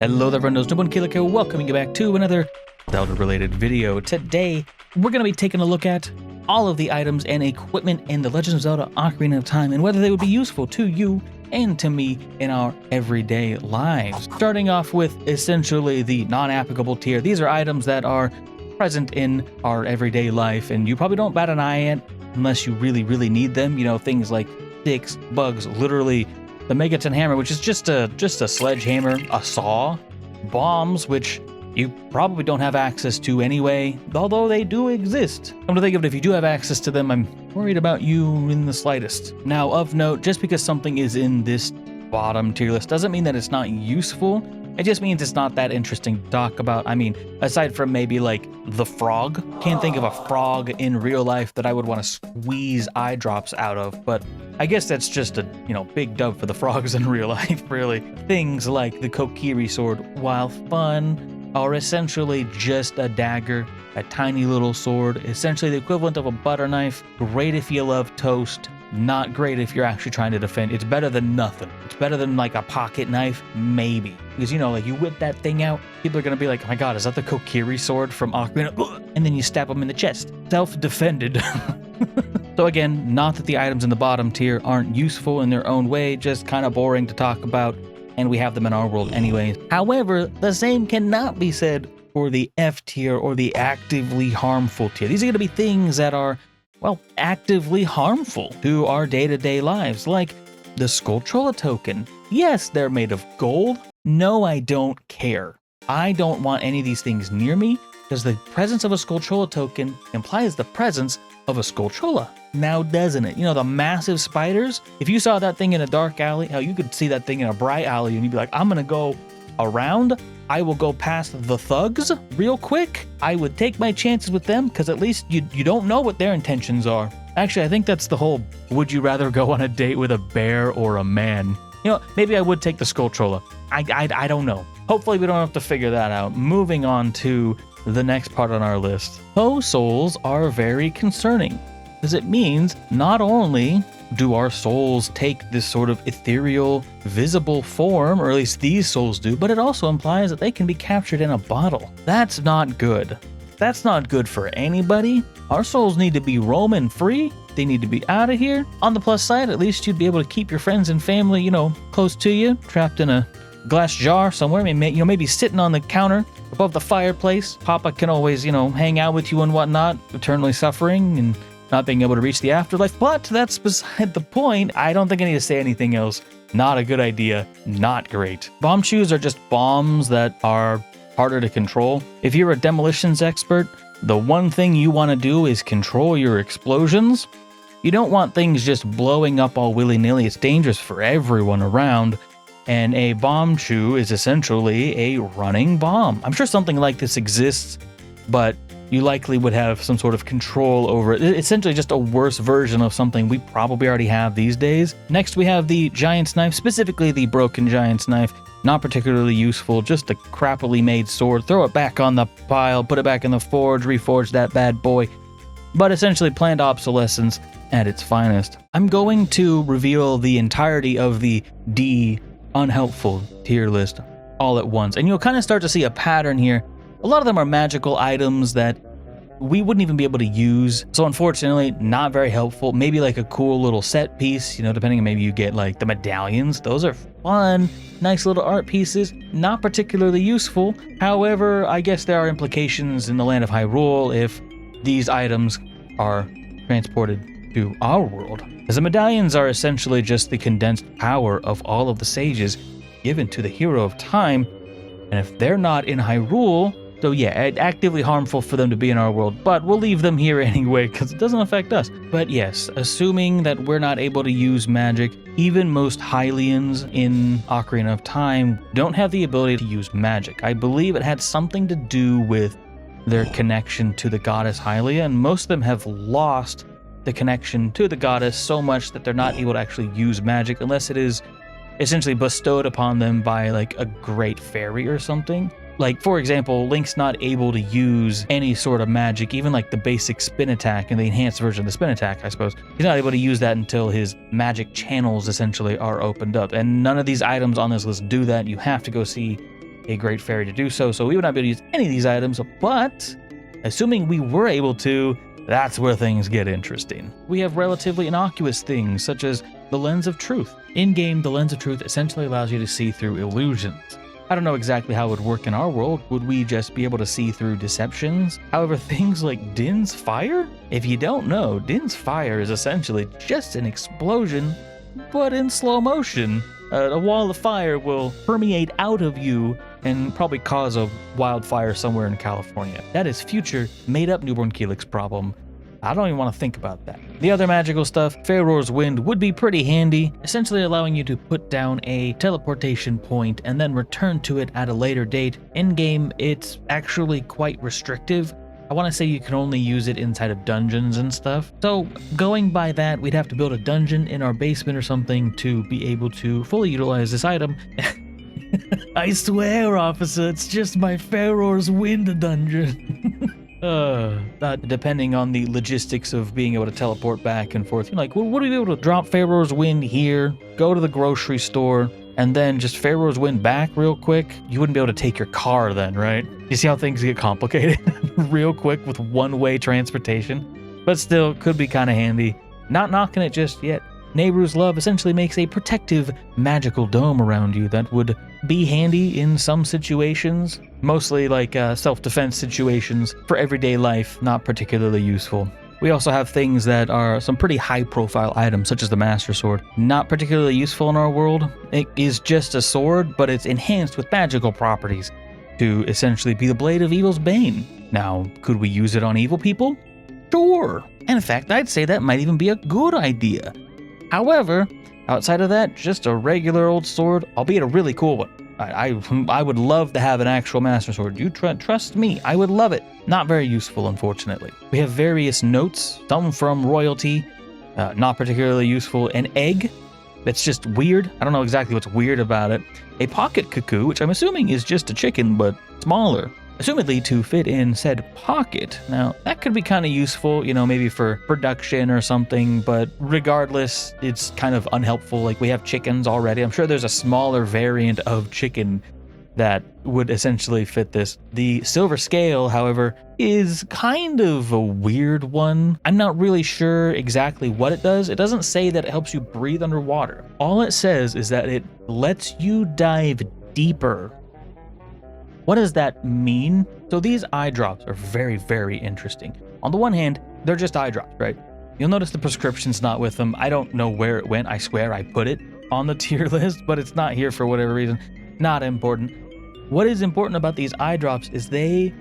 Hello there, everyone. Newbornkilik here, welcoming you back to another Zelda-related video. Today, we're going to be taking a look at all of the items and equipment in The Legend of Zelda Ocarina of Time and whether they would be useful to you and to me in our everyday lives. Starting off with essentially the non-applicable tier. These are items that are present in our everyday life and you probably don't bat an eye at unless you really need them. You know, things like sticks, bugs, literally the Megaton hammer, which is just a sledgehammer, a saw, bombs, which you probably don't have access to anyway, although they do exist. Come to think of it, if you do have access to them, I'm worried about you in the slightest. Now, of note, just because something is in this bottom tier list doesn't mean that it's not useful. It just means it's not that interesting to talk about. I mean, aside from maybe like the frog, can't think of a frog in real life that I would want to squeeze eye drops out of, but I guess that's just a, big dub for the frogs in real life, really. Things like the Kokiri sword, while fun, are essentially just a dagger, a tiny little sword, essentially the equivalent of a butter knife. Great if you love toast, not great if you're actually trying to defend. It's better than nothing. It's better than like a pocket knife, maybe. Because, like you whip that thing out, people are going to be like, oh my god, is that the Kokiri sword from Ocarina? And then you stab them in the chest. Self-defended. So again, not that the items in the bottom tier aren't useful in their own way, just kind of boring to talk about, and we have them in our world anyways. However, the same cannot be said for the F tier or the actively harmful tier. These are going to be things that are, well, actively harmful to our day-to-day lives, like the Skulltrolla token. Yes, they're made of gold. No, I don't care. I don't want any of these things near me, because the presence of a Skulltrolla token implies the presence of a Skulltrolla. Now, doesn't it? The massive spiders? If you saw that thing in a dark alley, hell, you could see that thing in a bright alley and you'd be like, I'm gonna go around. I will go past the thugs real quick. I would take my chances with them because at least you don't know what their intentions are. Actually, I think that's the whole, would you rather go on a date with a bear or a man? Maybe I would take the Skulltrolla. I don't know. Hopefully we don't have to figure that out. Moving on to the next part on our list. Poe souls are very concerning, because it means not only do our souls take this sort of ethereal, visible form, or at least these souls do, but it also implies that they can be captured in a bottle. That's not good. That's not good for anybody. Our souls need to be roaming free. They need to be out of here. On the plus side, at least you'd be able to keep your friends and family, close to you, trapped in a glass jar somewhere, maybe sitting on the counter above the fireplace. Papa can always, hang out with you and whatnot, eternally suffering and not being able to reach the afterlife. But that's beside the point. I don't think I need to say anything else. Not a good idea. Not great. Bomb shoes are just bombs that are harder to control. If you're a demolitions expert, the one thing you want to do is control your explosions. You don't want things just blowing up all willy-nilly. It's dangerous for everyone around. And a bomb shoe is essentially a running bomb. I'm sure something like this exists, but you likely would have some sort of control over it. It's essentially just a worse version of something we probably already have these days. Next, we have the Giant's Knife, specifically the Broken Giant's Knife. Not particularly useful, just a crappily made sword. Throw it back on the pile, put it back in the forge, reforge that bad boy. But essentially planned obsolescence at its finest. I'm going to reveal the entirety of the D unhelpful tier list all at once, and you'll kind of start to see a pattern here. A lot of them are magical items that we wouldn't even be able to use, so unfortunately not very helpful. Maybe like a cool little set piece, depending on, maybe you get like the medallions. Those are fun, nice little art pieces, not particularly useful. However, I guess there are implications in the land of Hyrule if these items are transported to our world, as the medallions are essentially just the condensed power of all of the sages given to the hero of time, and if they're not in Hyrule, so yeah, actively harmful for them to be in our world, but we'll leave them here anyway because it doesn't affect us. But yes, assuming that we're not able to use magic, even most Hylians in Ocarina of Time don't have the ability to use magic. I believe it had something to do with their connection to the goddess Hylia, and most of them have lost the connection to the goddess so much that they're not able to actually use magic unless it is essentially bestowed upon them by like a great fairy or something. Like, for example, Link's not able to use any sort of magic, even like the basic spin attack and the enhanced version of the spin attack, I suppose. He's not able to use that until his magic channels essentially are opened up. And none of these items on this list do that. You have to go see a great fairy to do so, so we would not be able to use any of these items, but assuming we were able to, that's where things get interesting. We have relatively innocuous things, such as the Lens of Truth. In-game, the Lens of Truth essentially allows you to see through illusions. I don't know exactly how it would work in our world. Would we just be able to see through deceptions? However, things like Din's Fire? If you don't know, Din's Fire is essentially just an explosion, but in slow motion. A wall of fire will permeate out of you and probably cause a wildfire somewhere in California. That is future made-up Newbornkilik's problem. I don't even want to think about that. The other magical stuff, Pharaoh's Wind, would be pretty handy, essentially allowing you to put down a teleportation point and then return to it at a later date. In-game, it's actually quite restrictive. I want to say you can only use it inside of dungeons and stuff. So going by that, we'd have to build a dungeon in our basement or something to be able to fully utilize this item. I swear, officer, it's just my Pharaoh's Wind dungeon. Depending on the logistics of being able to teleport back and forth. You're like, well, would we be able to drop Pharaoh's Wind here, go to the grocery store, and then just Pharaoh's Wind back real quick? You wouldn't be able to take your car then, right? You see how things get complicated real quick with one-way transportation? But still, could be kind of handy. Not knocking it just yet. Nehru's Love essentially makes a protective, magical dome around you that would be handy in some situations, mostly like self-defense situations. For everyday life, not particularly useful. We also have things that are some pretty high-profile items, such as the Master Sword. Not particularly useful in our world. It is just a sword, but it's enhanced with magical properties to essentially be the blade of evil's bane. Now, could we use it on evil people? Sure. And in fact, I'd say that might even be a good idea. However, outside of that, just a regular old sword, albeit a really cool one. I would love to have an actual Master Sword. You trust me, I would love it. Not very useful, unfortunately. We have various notes, some from royalty, not particularly useful. An egg, that's just weird. I don't know exactly what's weird about it. A pocket cuckoo, which I'm assuming is just a chicken, but smaller. Assumedly to fit in said pocket. Now, that could be kind of useful, you know, maybe for production or something, but regardless, it's kind of unhelpful. Like, we have chickens already. I'm sure there's a smaller variant of chicken that would essentially fit this. The silver scale, however, is kind of a weird one. I'm not really sure exactly what it does. It doesn't say that it helps you breathe underwater. All it says is that it lets you dive deeper. What does that mean? So these eye drops are very, very interesting. On the one hand, they're just eye drops, right? You'll notice the prescription's not with them. I don't know where it went. I swear I put it on the tier list, but it's not here for whatever reason. Not important. What is important about these eye drops is they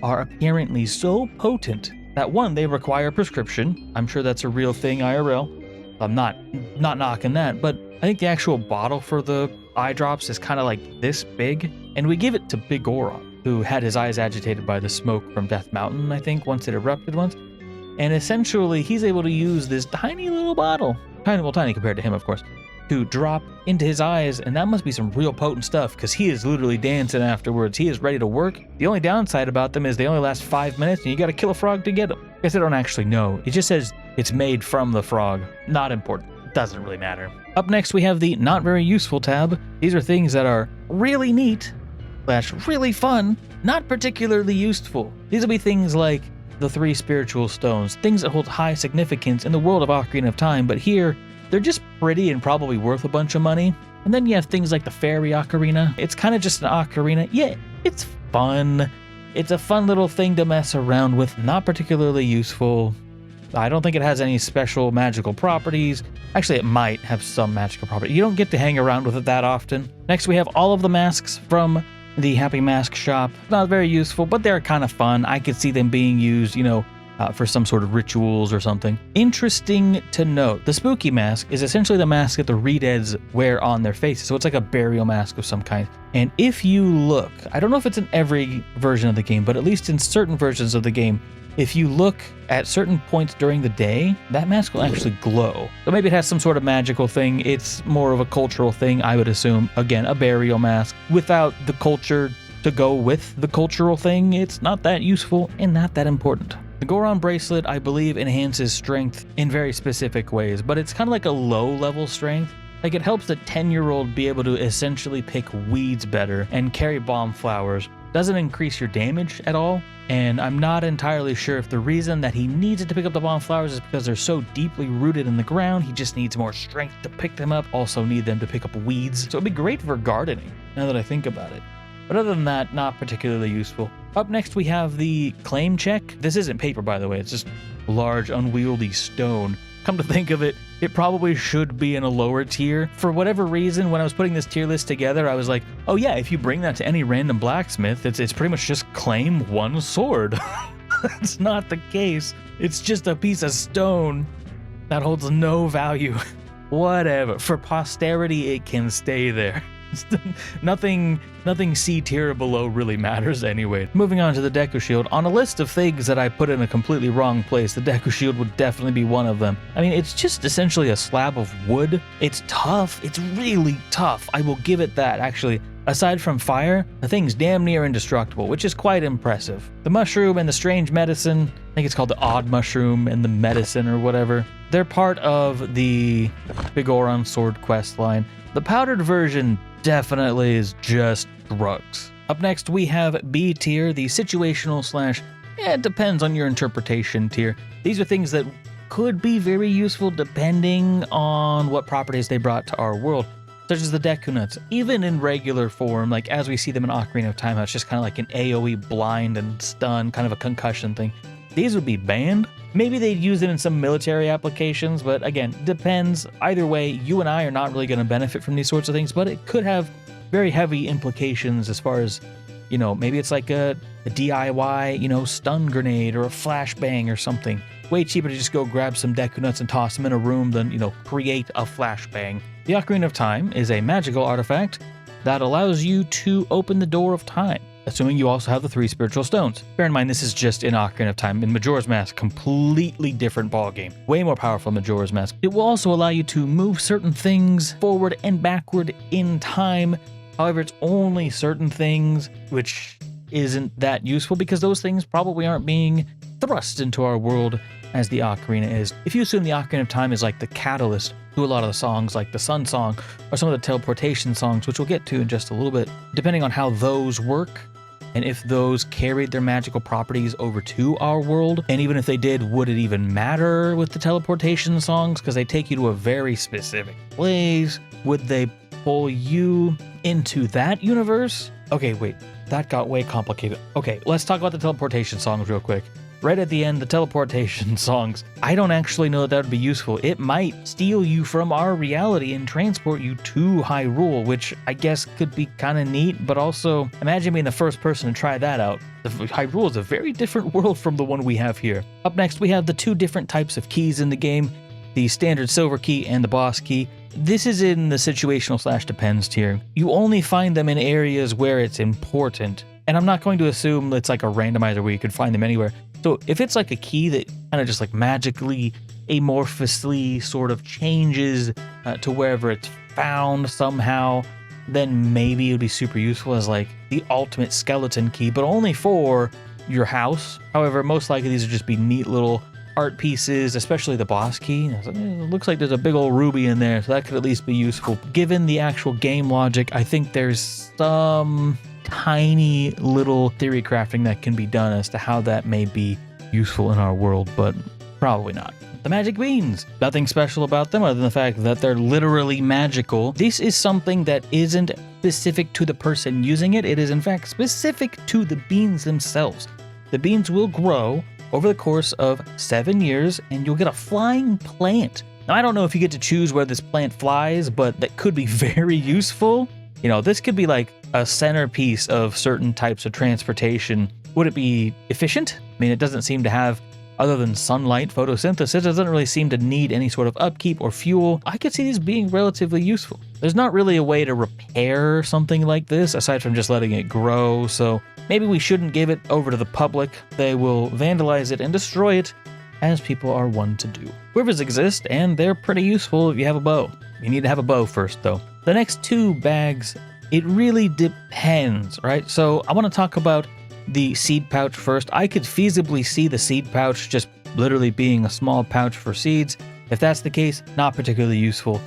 are apparently so potent that, one, they require a prescription. I'm sure that's a real thing IRL. I'm not knocking that, but I think the actual bottle for the eye drops is kind of like this big. And we give it to Big Goron, who had his eyes agitated by the smoke from Death Mountain, I think, once it erupted once. And essentially, he's able to use this tiny little bottle, tiny compared to him, of course, to drop into his eyes. And that must be some real potent stuff, because he is literally dancing afterwards. He is ready to work. The only downside about them is they only last 5 minutes, and you got to kill a frog to get them. I guess I don't actually know. It just says it's made from the frog. Not important. Doesn't really matter. Up next, we have the Not Very Useful tab. These are things that are really neat, really fun, not particularly useful. These will be things like the 3 spiritual stones, things that hold high significance in the world of Ocarina of Time, but here, they're just pretty and probably worth a bunch of money. And then you have things like the Fairy Ocarina. It's kind of just an ocarina. Yeah, it's fun. It's a fun little thing to mess around with, not particularly useful. I don't think it has any special magical properties. Actually, it might have some magical property. You don't get to hang around with it that often. Next, we have all of the masks from the Happy Mask shop. Not very useful, but they're kind of fun. I could see them being used, you know, for some sort of rituals or something. Interesting to note, the Spooky Mask is essentially the mask that the Redeads wear on their faces. So it's like a burial mask of some kind. And if you look, I don't know if it's in every version of the game, but at least in certain versions of the game, if you look at certain points during the day, that mask will actually glow. So maybe it has some sort of magical thing. It's more of a cultural thing, I would assume. Again, a burial mask. Without the culture to go with the cultural thing, it's not that useful and not that important. The Goron bracelet, I believe, enhances strength in very specific ways, but it's kind of like a low-level strength. Like, it helps the 10-year-old be able to essentially pick weeds better and carry bomb flowers. Doesn't increase your damage at all, and I'm not entirely sure if the reason that he needs it to pick up the bomb flowers is because they're so deeply rooted in the ground, he just needs more strength to pick them up, also need them to pick up weeds. So it'd be great for gardening, now that I think about it. But other than that, not particularly useful. Up next, we have the claim check. This isn't paper, by the way, it's just large, unwieldy stone. Come to think of it, it probably should be in a lower tier. For whatever reason, when I was putting this tier list together, I was like, oh yeah, if you bring that to any random blacksmith, it's pretty much just claim one sword. That's not the case. It's just a piece of stone that holds no value. Whatever. For posterity, it can stay there. Nothing C tier or below really matters anyway. Moving on to the Deku Shield. On a list of things that I put in a completely wrong place, the Deku Shield would definitely be one of them. I mean, it's just essentially a slab of wood. It's tough. It's really tough. I will give it that, actually. Aside from fire, the thing's damn near indestructible, which is quite impressive. The mushroom and the strange medicine, I think it's called the odd mushroom and the medicine or whatever, they're part of the Bigoron Sword quest line. The powdered version definitely is just drugs. Up next, we have B tier, the situational slash, it depends on your interpretation tier. These are things that could be very useful depending on what properties they brought to our world, such as the Deku Nuts. Even in regular form, like as we see them in Ocarina of Time, it's just kind of like an AoE blind and stun, kind of a concussion thing. These would be banned. Maybe they'd use them in some military applications, but again, depends. Either way, you and I are not really going to benefit from these sorts of things, but it could have very heavy implications as far as, you know, maybe it's like a DIY, you know, stun grenade or a flashbang or something. Way cheaper to just go grab some Deku Nuts and toss them in a room than, you know, create a flashbang. The Ocarina of Time is a magical artifact that allows you to open the door of time, assuming you also have the 3 spiritual stones. Bear in mind, this is just in Ocarina of Time. In Majora's Mask, completely different ballgame. Way more powerful in Majora's Mask. It will also allow you to move certain things forward and backward in time. However, it's only certain things, which isn't that useful because those things probably aren't being thrust into our world as the Ocarina is. If you assume the Ocarina of Time is like the catalyst to a lot of the songs, like the Sun Song or some of the teleportation songs, which we'll get to in just a little bit, depending on how those work, and if those carried their magical properties over to our world, and even if they did, would it even matter with the teleportation songs? Because they take you to a very specific place. Would they pull you into that universe? Okay, wait, that got way complicated. Okay, let's talk about the teleportation songs real quick. Right at the end, the teleportation songs. I don't actually know that would be useful. It might steal you from our reality and transport you to Hyrule, which I guess could be kind of neat, but also imagine being the first person to try that out. Hyrule is a very different world from the one we have here. Up next, we have the 2 different types of keys in the game, the standard silver key and the boss key. This is in the situational slash depends tier. You only find them in areas where it's important, and I'm not going to assume it's like a randomizer where you could find them anywhere. So if it's like a key that kind of just like magically, amorphously sort of changes to wherever it's found somehow, then maybe it would be super useful as like the ultimate skeleton key, but only for your house. However, most likely these would just be neat little art pieces, especially the boss key. It looks like there's a big old ruby in there, so that could at least be useful. Given the actual game logic, I think there's some tiny little theory crafting that can be done as to how that may be useful in our world, but probably not. The magic beans. Nothing special about them other than the fact that they're literally magical. This is something that isn't specific to the person using it. It is in fact specific to the beans themselves. The beans will grow over the course of 7 years and you'll get a flying plant. Now, I don't know if you get to choose where this plant flies, but that could be very useful. You know, this could be like a centerpiece of certain types of transportation. Would it be efficient? I mean, it doesn't seem to have, other than sunlight, photosynthesis, it doesn't really seem to need any sort of upkeep or fuel. I could see these being relatively useful. There's not really a way to repair something like this aside from just letting it grow, so maybe we shouldn't give it over to the public. They will vandalize it and destroy it, as people are wont to do. Quivers exist, and they're pretty useful if you have a bow. You need to have a bow first, though. The next 2 bags, it really depends, right? So I want to talk about the seed pouch first. I could feasibly see the seed pouch just literally being a small pouch for seeds. If that's the case, not particularly useful.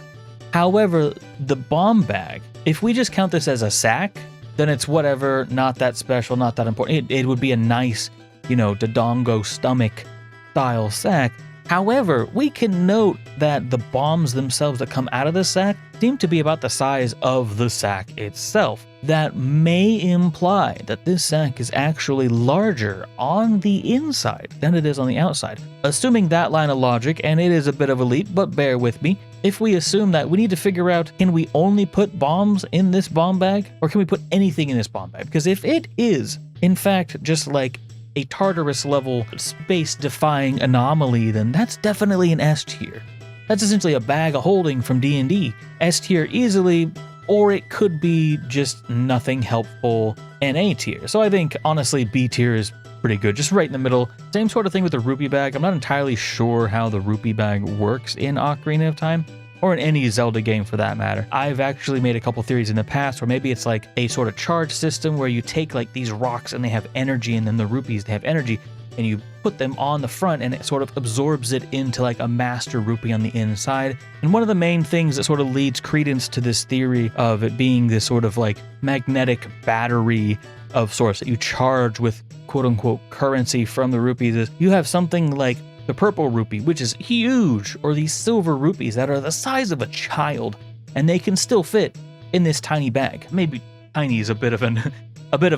However, the bomb bag, if we just count this as a sack, then it's whatever, not that special, not that important. It would be a nice, Dodongo stomach style sack. However, we can note that the bombs themselves that come out of the sack seem to be about the size of the sack itself. That may imply that this sack is actually larger on the inside than it is on the outside. Assuming that line of logic, and it is a bit of a leap, but bear with me, if we assume that we need to figure out, can we only put bombs in this bomb bag, or can we put anything in this bomb bag? Because if it is, in fact, just like a Tartarus level space-defying anomaly, then that's definitely an S tier. That's essentially a bag of holding from D&D. S tier easily, or it could be just nothing helpful and A tier. So I think, honestly, B tier is pretty good, just right in the middle. Same sort of thing with the rupee bag. I'm not entirely sure how the rupee bag works in Ocarina of Time, or in any Zelda game for that matter. I've actually made a couple theories in the past where maybe it's like a sort of charge system where you take like these rocks and they have energy, and then the rupees, they have energy, and you put them on the front and it sort of absorbs it into like a master rupee on the inside. And one of the main things that sort of leads credence to this theory of it being this sort of like magnetic battery of sorts that you charge with quote unquote currency from the rupees is you have something like the purple rupee, which is huge, or these silver rupees that are the size of a child, and they can still fit in this tiny bag. Maybe tiny is a bit of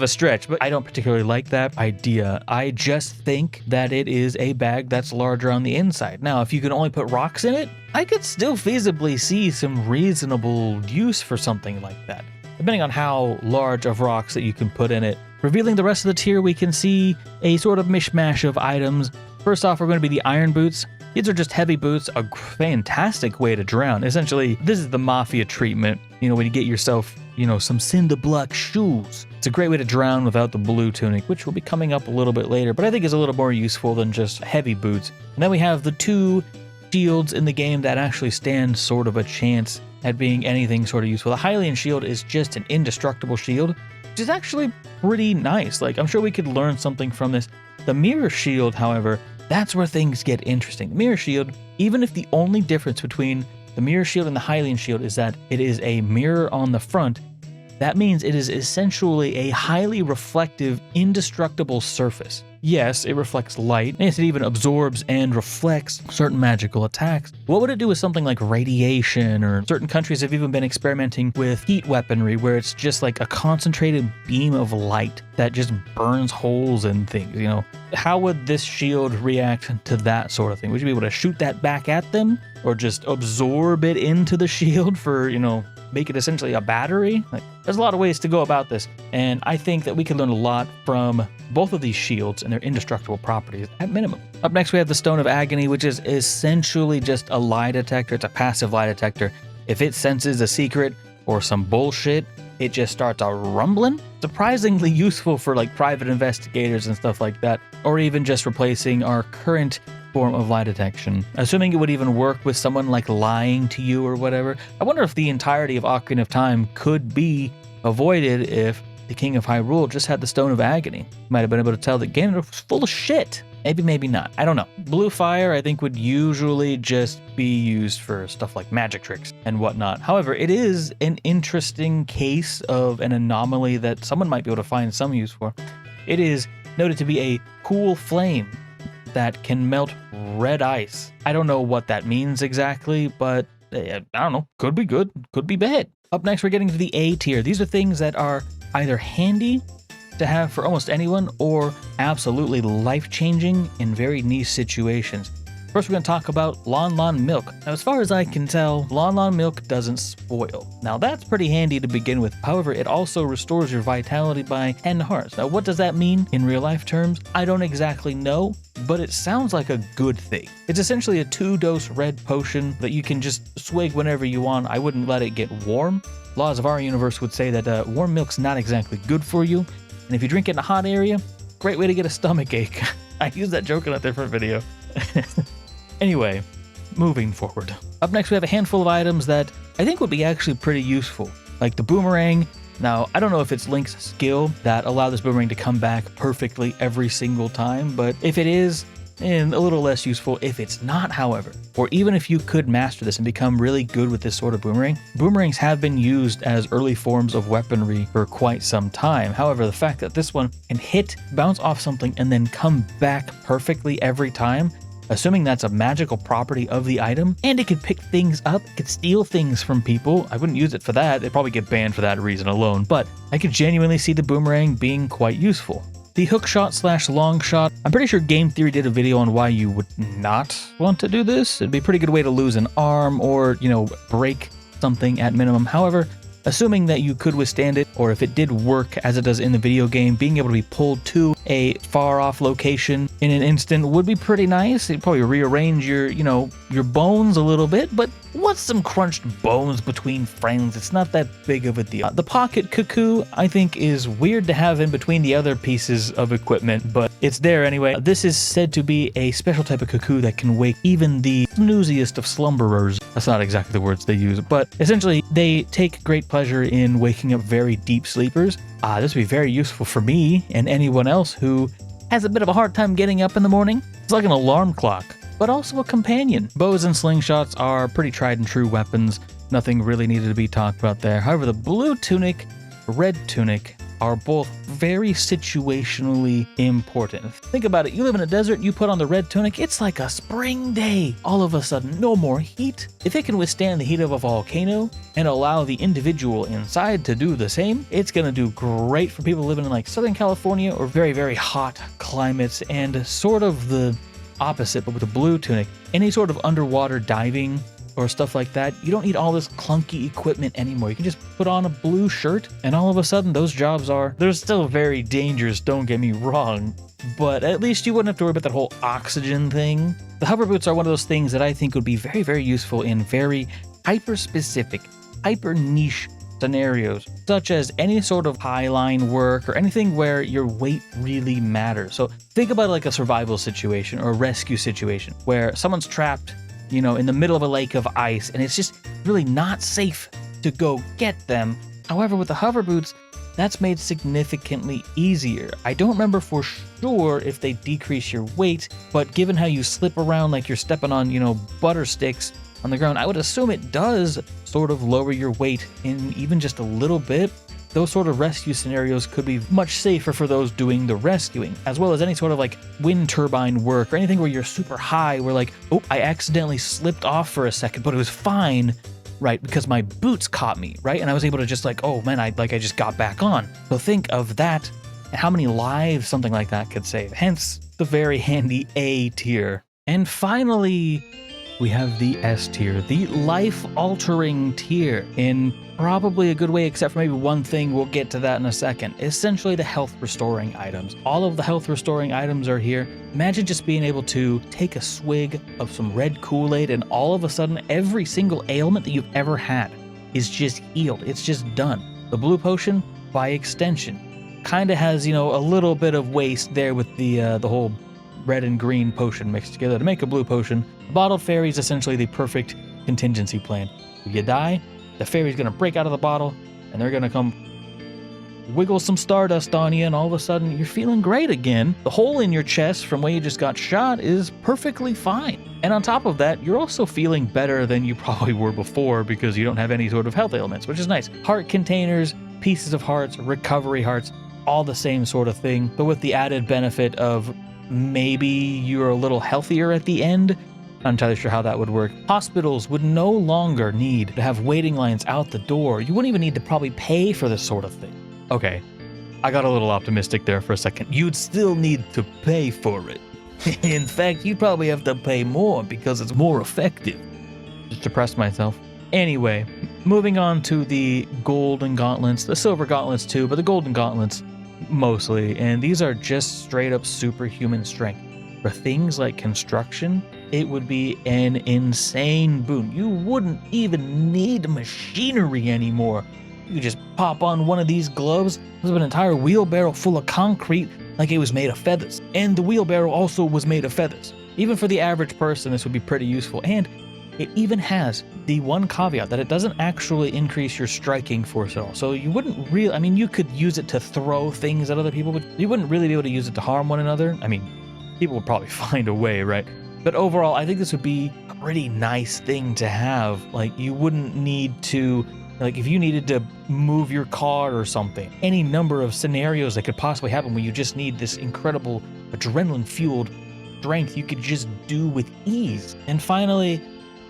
a stretch, but I don't particularly like that idea. I just think that it is a bag that's larger on the inside. Now, if you can only put rocks in it, I could still feasibly see some reasonable use for something like that, depending on how large of rocks that you can put in it. Revealing the rest of the tier, we can see a sort of mishmash of items. First off, we're going to be the iron boots. These are just heavy boots, a fantastic way to drown. Essentially, this is the mafia treatment. When you get yourself, some cinder block shoes. It's a great way to drown without the blue tunic, which will be coming up a little bit later, but I think is a little more useful than just heavy boots. And then we have the two shields in the game that actually stand sort of a chance at being anything sort of useful. The Hylian shield is just an indestructible shield, which is actually pretty nice. Like, I'm sure we could learn something from this. The mirror shield, however, that's where things get interesting. The mirror shield, even if the only difference between the mirror shield and the Hylian shield is that it is a mirror on the front, that means it is essentially a highly reflective, indestructible surface. Yes, it reflects light, and it even absorbs and reflects certain magical attacks. What would it do with something like radiation, or certain countries have even been experimenting with heat weaponry, where it's just like a concentrated beam of light that just burns holes in things, How would this shield react to that sort of thing? Would you be able to shoot that back at them, or just absorb it into the shield for, make it essentially a battery? There's a lot of ways to go about this, and I think that we can learn a lot from both of these shields and their indestructible properties at minimum. Up next, we have the Stone of Agony, which is essentially just a lie detector. It's a passive lie detector. If it senses a secret or some bullshit, it just starts a rumbling. Surprisingly useful for like private investigators and stuff like that, or even just replacing our current form of lie detection. Assuming it would even work with someone like lying to you or whatever. I wonder if the entirety of Ocarina of Time could be avoided if the King of Hyrule just had the Stone of Agony. Might have been able to tell that Ganondorf was full of shit. Maybe, maybe not. I don't know. Blue fire, I think, would usually just be used for stuff like magic tricks and whatnot. However, it is an interesting case of an anomaly that someone might be able to find some use for. It is noted to be a cool flame that can melt red ice. I don't know what that means exactly, but I don't know. Could be good, could be bad. Up next, we're getting to the A tier. These are things that are either handy to have for almost anyone or absolutely life-changing in very niche situations. First, we're going to talk about Lon Lon Milk. Now, as far as I can tell, Lon Lon Milk doesn't spoil. Now, that's pretty handy to begin with. However, it also restores your vitality by 10 hearts. Now, what does that mean in real-life terms? I don't exactly know, but it sounds like a good thing. It's essentially a 2-dose red potion that you can just swig whenever you want. I wouldn't let it get warm. Laws of our universe would say that warm milk's not exactly good for you. And if you drink it in a hot area, great way to get a stomach ache. I used that joke in a different video. Anyway, moving forward. Up next, we have a handful of items that I think would be actually pretty useful, like the boomerang. Now, I don't know if it's Link's skill that allow this boomerang to come back perfectly every single time, but if it is, and a little less useful if it's not, however. Or even if you could master this and become really good with this sort of boomerang. Boomerangs have been used as early forms of weaponry for quite some time. However, the fact that this one can hit, bounce off something, and then come back perfectly every time, assuming that's a magical property of the item, and it could pick things up, it could steal things from people. I wouldn't use it for that. It'd probably get banned for that reason alone, but I could genuinely see the boomerang being quite useful. The hook shot / long shot, I'm pretty sure Game Theory did a video on why you would not want to do this. It'd be a pretty good way to lose an arm or, break something at minimum. However, assuming that you could withstand it, or if it did work as it does in the video game, being able to be pulled to a far off location in an instant would be pretty nice. It'd probably rearrange your bones a little bit, but what's some crunched bones between friends? It's not that big of a deal. The pocket cuckoo, I think, is weird to have in between the other pieces of equipment, but it's there anyway. This is said to be a special type of cuckoo that can wake even the snooziest of slumberers. That's not exactly the words they use, but essentially they take great pleasure in waking up very deep sleepers. This would be very useful for me and anyone else who has a bit of a hard time getting up in the morning. It's like an alarm clock, but also a companion. Bows and slingshots are pretty tried and true weapons. Nothing really needed to be talked about there. However, the blue tunic, red tunic are both very situationally important. Think about it. You live in a desert, you put on the red tunic, it's like a spring day. All of a sudden, no more heat. If it can withstand the heat of a volcano and allow the individual inside to do the same, it's gonna do great for people living in like Southern California or very, very hot climates, and sort of the opposite, but with a blue tunic. Any sort of underwater diving or stuff like that, you don't need all this clunky equipment anymore. You can just put on a blue shirt and all of a sudden those jobs they're still very dangerous, don't get me wrong, but at least you wouldn't have to worry about that whole oxygen thing. The hover boots are one of those things that I think would be very, very useful in very hyper-specific, hyper-niche scenarios, such as any sort of highline work or anything where your weight really matters. So think about like a survival situation or a rescue situation where someone's trapped in the middle of a lake of ice, and it's just really not safe to go get them. However, with the hover boots, that's made significantly easier. I don't remember for sure if they decrease your weight, but given how you slip around like you're stepping on, butter sticks on the ground, I would assume it does sort of lower your weight in even just a little bit. Those sort of rescue scenarios could be much safer for those doing the rescuing, as well as any sort of like wind turbine work or anything where you're super high, where like, oh, I accidentally slipped off for a second, but it was fine, right? Because my boots caught me, right? And I was able to just like, oh man, I just got back on. So think of that and how many lives something like that could save. Hence the very handy A tier. And finally, we have the S tier, the life-altering tier, in probably a good way, except for maybe one thing. We'll get to that in a second. Essentially the health-restoring items. All of the health-restoring items are here. Imagine just being able to take a swig of some red Kool-Aid and all of a sudden every single ailment that you've ever had is just healed. It's just done. The blue potion, by extension, kind of has, a little bit of waste there with the whole red and green potion mixed together to make a blue potion. The bottled fairy is essentially the perfect contingency plan. If you die, the fairy's gonna break out of the bottle and they're gonna come wiggle some stardust on you, and all of a sudden you're feeling great again. The hole in your chest from where you just got shot is perfectly fine. And on top of that, you're also feeling better than you probably were before because you don't have any sort of health ailments, which is nice. Heart containers, pieces of hearts, recovery hearts, all the same sort of thing, but with the added benefit of maybe you're a little healthier at the end. Not entirely sure how that would work. Hospitals would no longer need to have waiting lines out the door. You wouldn't even need to probably pay for this sort of thing. Okay, I got a little optimistic there for a second. You'd still need to pay for it. In fact, you'd probably have to pay more because it's more effective. Just depressed myself. Anyway, moving on to the golden gauntlets, the silver gauntlets too, but the golden gauntlets mostly, and these are just straight up superhuman strength. For things like construction, it would be an insane boon. You wouldn't even need machinery anymore. You could just pop on one of these gloves. There's an entire wheelbarrow full of concrete like it was made of feathers. And the wheelbarrow also was made of feathers. Even for the average person, this would be pretty useful. And it even has the one caveat that it doesn't actually increase your striking force at all. So you wouldn't really, you could use it to throw things at other people, but you wouldn't really be able to use it to harm one another. people would probably find a way, right? But overall, I think this would be a pretty nice thing to have. Like, you wouldn't need to, like, if you needed to move your car or something, any number of scenarios that could possibly happen where you just need this incredible adrenaline-fueled strength you could just do with ease. And finally,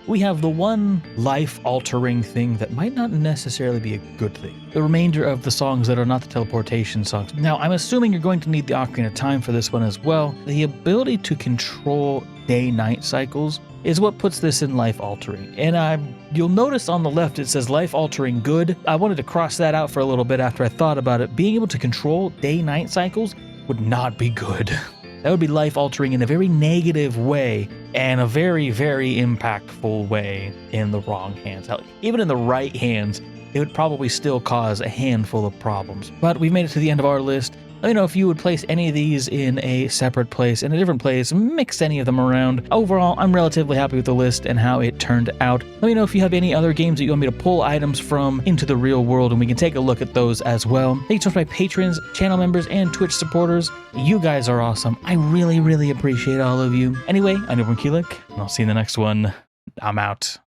we have the one life-altering thing that might not necessarily be a good thing. The remainder of the songs that are not the teleportation songs. Now, I'm assuming you're going to need the Ocarina of Time for this one as well. The ability to control day-night cycles is what puts this in life-altering. And you'll notice on the left it says life-altering good. I wanted to cross that out for a little bit after I thought about it. Being able to control day-night cycles would not be good. That would be life-altering in a very negative way and a very, very impactful way in the wrong hands. Hell, even in the right hands, it would probably still cause a handful of problems. But we've made it to the end of our list. Let me know if you would place any of these in a separate place, in a different place, mix any of them around. Overall, I'm relatively happy with the list and how it turned out. Let me know if you have any other games that you want me to pull items from into the real world, and we can take a look at those as well. Thank you so much to my patrons, channel members, and Twitch supporters. You guys are awesome. I really, really appreciate all of you. Anyway, I'm Newbornkilik, and I'll see you in the next one. I'm out.